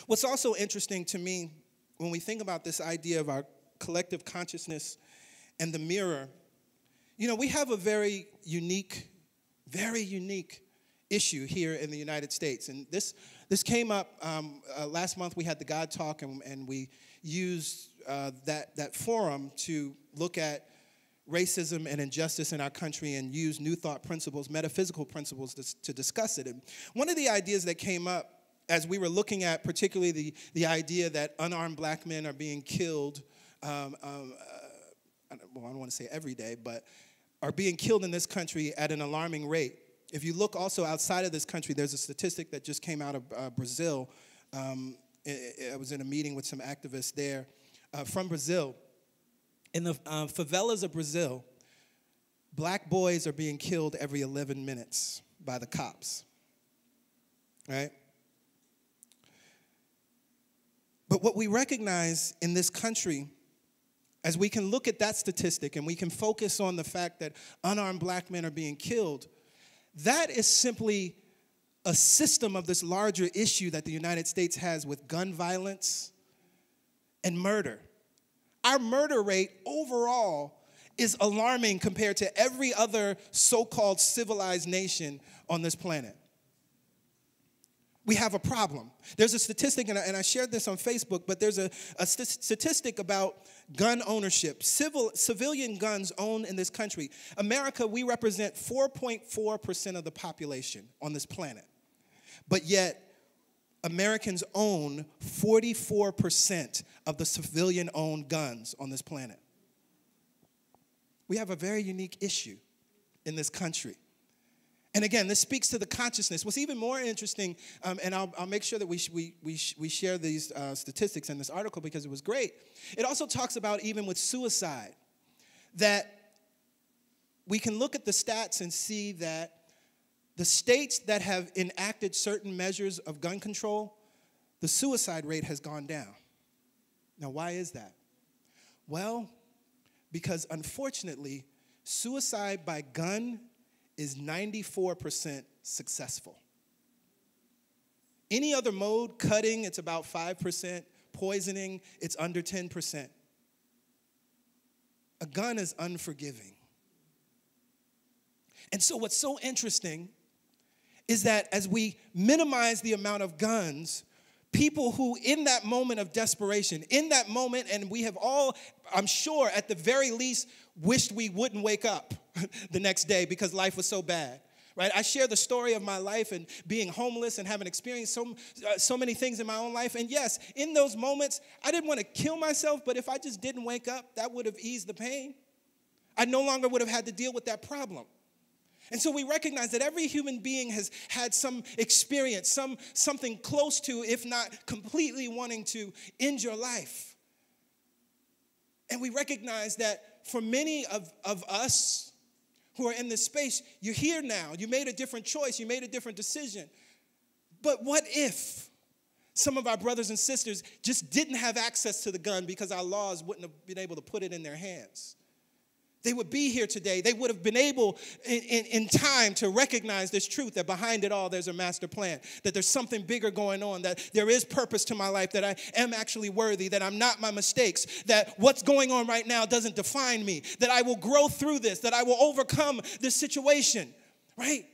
What's also interesting to me when we think about this idea of our collective consciousness and the mirror, we have a very unique issue here in the United States. And this came up last month. We had the God Talk, and we used that forum to look at racism and injustice in our country and use New Thought principles, metaphysical principles to discuss it. And one of the ideas that came up as we were looking at particularly the idea that unarmed black men are being killed, I don't want to say every day, but are being killed in this country at an alarming rate. If you look also outside of this country, there's a statistic that just came out of Brazil. I was in a meeting with some activists there from Brazil. In the favelas of Brazil, black boys are being killed every 11 minutes by the cops, right? But what we recognize in this country, as we can look at that statistic and we can focus on the fact that unarmed black men are being killed, that is simply a system of this larger issue that the United States has with gun violence and murder. Our murder rate overall is alarming compared to every other so-called civilized nation on this planet. We have a problem. There's a statistic, and I shared this on Facebook, but there's a statistic about gun ownership, civilian guns owned in this country. America, we represent 4.4% of the population on this planet. But yet, Americans own 44% of the civilian-owned guns on this planet. We have a very unique issue in this country. And again, this speaks to the consciousness. What's even more interesting, and I'll make sure that we share these statistics in this article because it was great. It also talks about even with suicide, that we can look at the stats and see that the states that have enacted certain measures of gun control, the suicide rate has gone down. Now, why is that? Well, because unfortunately, suicide by gun is 94% successful. Any other mode, cutting, it's about 5%. Poisoning, it's under 10%. A gun is unforgiving. And so what's so interesting is that as we minimize the amount of guns, people who in that moment of desperation, in that moment, and we have all, I'm sure, at the very least, wished we wouldn't wake up the next day because life was so bad, right? I share the story of my life and being homeless and having experienced so many things in my own life. And yes, in those moments, I didn't want to kill myself, but if I just didn't wake up, that would have eased the pain. I no longer would have had to deal with that problem. And so we recognize that every human being has had some experience, something close to, if not completely wanting to end your life. And we recognize that for many of us who are in this space, you're here now. You made a different choice. You made a different decision. But what if some of our brothers and sisters just didn't have access to the gun because our laws wouldn't have been able to put it in their hands? They would be here today. They would have been able in time to recognize this truth that behind it all there's a master plan, that there's something bigger going on, that there is purpose to my life, that I am actually worthy, that I'm not my mistakes, that what's going on right now doesn't define me, that I will grow through this, that I will overcome this situation, right?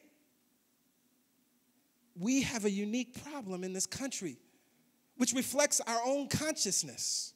We have a unique problem in this country, which reflects our own consciousness.